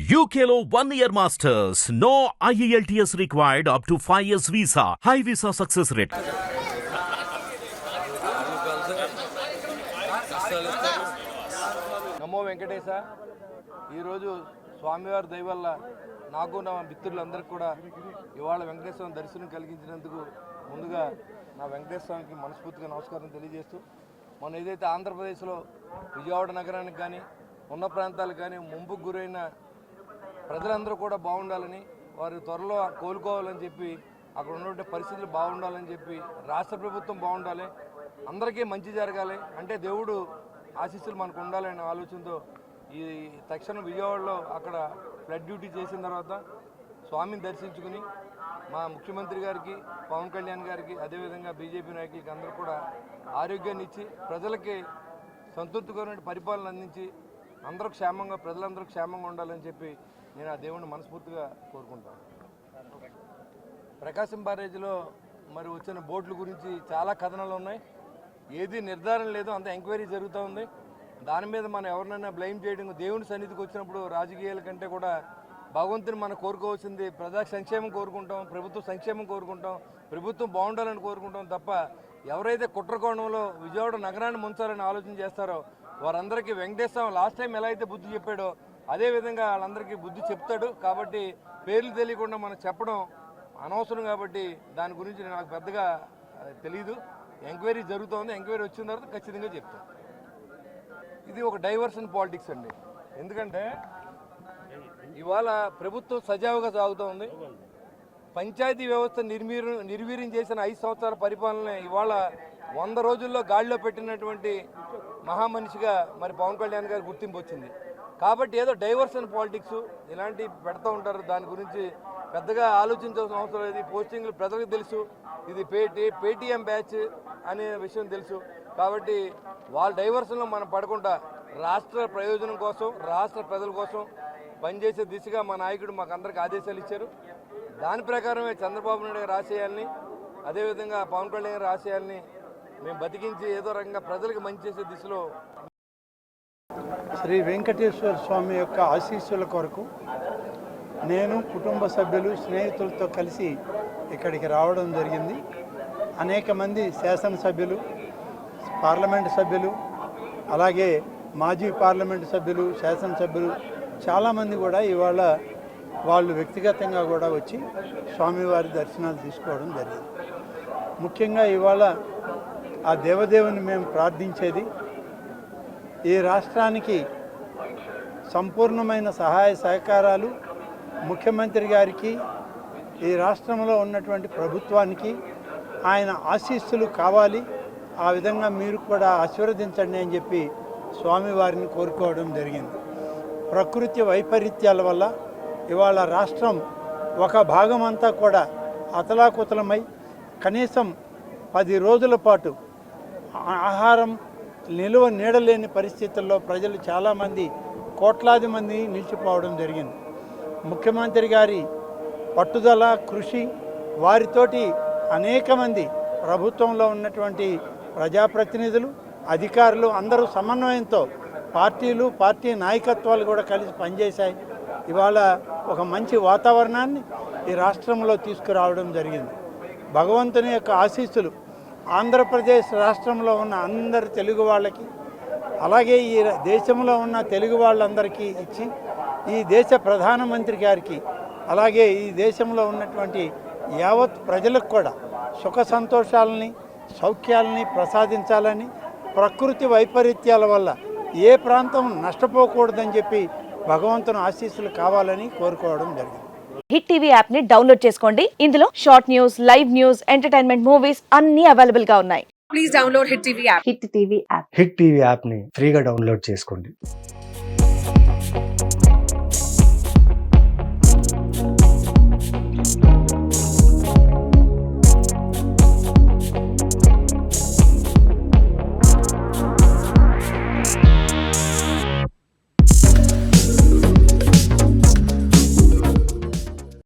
UKLO 1 year masters. No IELTS required up to 5 years visa. High visa success rate. నమో వెంకటేశ. ఈరోజు స్వామివారి దయ వల్ల నాకు నా మిత్రులందరికీ కూడా ఇవాళ వెంకటేశ్వరం దర్శనం కలిగించినందుకు ముందుగా నా వెంకటేశ్వరానికి మనస్ఫూర్తిగా నమస్కారం తెలియజేస్తూ, మనం ఏదైతే ఆంధ్రప్రదేశ్లో విజయవాడ నగరానికి కానీ ఉన్న ప్రాంతాలకు కానీ ముంపుకు గురైన ప్రజలందరూ కూడా బాగుండాలని, వారు త్వరలో కోలుకోవాలని చెప్పి, అక్కడ ఉన్నటువంటి పరిస్థితులు బాగుండాలని చెప్పి, రాష్ట్ర ప్రభుత్వం బాగుండాలి, అందరికీ మంచి జరగాలి అంటే దేవుడు ఆశీస్సులు మనకు ఉండాలనే ఆలోచనతో ఈ తక్షణం విజయవాడలో అక్కడ ఫ్లడ్ డ్యూటీ చేసిన తర్వాత స్వామిని దర్శించుకుని మా ముఖ్యమంత్రి గారికి, పవన్ కళ్యాణ్ గారికి, అదేవిధంగా బీజేపీ నాయకులకి అందరూ కూడా ఆరోగ్యాన్ని ఇచ్చి ప్రజలకి సంతృప్తికరమైన పరిపాలన అందించి అందరూ క్షేమంగా, ప్రజలందరూ క్షేమంగా ఉండాలని చెప్పి నేను ఆ దేవుడిని మనస్ఫూర్తిగా కోరుకుంటాను. ప్రకాశం బ్యారేజ్లో మరి వచ్చిన బోట్ల గురించి చాలా కథనాలు ఉన్నాయి. ఏది నిర్ధారణ లేదు, అంత ఎంక్వైరీ జరుగుతూ ఉంది. దాని మీద మనం ఎవరినైనా బ్లేమ్ చేయడం, దేవుని సన్నిధికి వచ్చినప్పుడు రాజకీయాల కంటే కూడా భగవంతుని మనం కోరుకోవాల్సింది ప్రజా సంక్షేమం కోరుకుంటాం, ప్రభుత్వ సంక్షేమం కోరుకుంటాం, ప్రభుత్వం బాగుండాలని కోరుకుంటాం తప్ప ఎవరైతే కుట్రకోణంలో విజయవాడ నగరాన్ని ముంచాలని ఆలోచన చేస్తారో వారందరికీ వెంకటేశ్వర లాస్ట్ టైం ఎలా అయితే బుద్ధి చెప్పాడో అదేవిధంగా వాళ్ళందరికీ బుద్ధి చెప్తాడు. కాబట్టి పేర్లు తెలియకుండా మనం చెప్పడం అనవసరం. కాబట్టి దాని గురించి నాకు పెద్దగా తెలీదు. ఎంక్వైరీ జరుగుతోంది, ఎంక్వైరీ వచ్చిన తర్వాత ఖచ్చితంగా చెప్తాను. ఇది ఒక డైవర్షన్ పాలిటిక్స్ అండి. ఎందుకంటే ఇవాళ ప్రభుత్వం సజావుగా సాగుతోంది. పంచాయతీ వ్యవస్థ నిర్వీర్యం చేసిన 5 సంవత్సరాల పరిపాలన ఇవాళ 100 రోజుల్లో గాడిలో పెట్టినటువంటి మహామనిషిగా మరి పవన్ కళ్యాణ్ గారు గుర్తింపు వచ్చింది. కాబట్టి ఏదో డైవర్షన్ పాలిటిక్స్ ఇలాంటివి పెడతా ఉంటారు. దాని గురించి పెద్దగా ఆలోచించాల్సిన అవసరం లేదు. పోస్టింగ్లు ప్రజలకు తెలుసు, ఇది పేటీఎం బ్యాచ్ అనే విషయం తెలుసు. కాబట్టి వాళ్ళ డైవర్షన్లో మనం పడకుండా రాష్ట్ర ప్రయోజనం కోసం, రాష్ట్ర ప్రజల కోసం పనిచేసే దిశగా మా నాయకుడు మాకు అందరికి ఆదేశాలు ఇచ్చారు. దాని ప్రకారమే చంద్రబాబు నాయుడు గారి ఆశయాల్ని, అదేవిధంగా పవన్ కళ్యాణ్ గారి ఆశయాల్ని మేము బతికించి ఏదో రకంగా ప్రజలకు మంచి చేసే దిశలో శ్రీ వెంకటేశ్వర స్వామి యొక్క ఆశీస్సుల కొరకు నేను, కుటుంబ సభ్యులు, స్నేహితులతో కలిసి ఇక్కడికి రావడం జరిగింది. అనేక మంది శాసనసభ్యులు, పార్లమెంటు సభ్యులు, అలాగే మాజీ పార్లమెంటు సభ్యులు, శాసనసభ్యులు చాలామంది కూడా ఇవాళ వాళ్ళు వ్యక్తిగతంగా కూడా వచ్చి స్వామివారి దర్శనాలు తీసుకోవడం జరిగింది. ముఖ్యంగా ఇవాళ ఆ దేవదేవుని మేము ప్రార్థించేది ఈ రాష్ట్రానికి సంపూర్ణమైన సహాయ సహకారాలు ముఖ్యమంత్రి గారికి, ఈ రాష్ట్రంలో ఉన్నటువంటి ప్రభుత్వానికి ఆయన ఆశీస్సులు కావాలి. ఆ విధంగా మీరు కూడా ఆశీర్వదించండి అని చెప్పి స్వామివారిని కోరుకోవడం జరిగింది. ప్రకృతి వైపరీత్యాల వల్ల ఇవాళ రాష్ట్రం ఒక భాగం అంతా కూడా అతలాకుతలమై కనీసం 10 రోజుల పాటు ఆహారం నిలువ నీడలేని పరిస్థితుల్లో ప్రజలు చాలామంది, కోట్లాది మంది నిలిచిపోవడం జరిగింది. ముఖ్యమంత్రి గారి పట్టుదల, కృషి, వారితోటి అనేక మంది ప్రభుత్వంలో ఉన్నటువంటి ప్రజాప్రతినిధులు, అధికారులు అందరూ సమన్వయంతో పార్టీలు, పార్టీ నాయకత్వాలు కూడా కలిసి పనిచేశాయి. ఇవాళ ఒక మంచి వాతావరణాన్ని ఈ రాష్ట్రంలో తీసుకురావడం జరిగింది. భగవంతుని యొక్క ఆశీస్సులు ఆంధ్రప్రదేశ్ రాష్ట్రంలో ఉన్న అందరు తెలుగు వాళ్ళకి, అలాగే ఈ దేశంలో ఉన్న తెలుగు వాళ్ళందరికీ ఇచ్చి, ఈ దేశ ప్రధానమంత్రి గారికి, అలాగే ఈ దేశంలో ఉన్నటువంటి యావత్ ప్రజలకు కూడా సుఖ సంతోషాలని, సౌఖ్యాలని ప్రసాదించాలని, ప్రకృతి వైపరీత్యాల వల్ల ఏ ప్రాంతం నష్టపోకూడదని చెప్పి భగవంతుని ఆశీస్సులు కావాలని కోరుకోవడం జరిగింది. హిట్ టీవీ యాప్ ని డౌన్లోడ్ చేసుకోండి. ఇందులో short news, live news, entertainment movies అన్ని అవైలబుల్ గా ఉన్నాయి. Please download hit TV app. Hit TV app ని ఫ్రీగా డౌన్లోడ్ చేసుకోండి.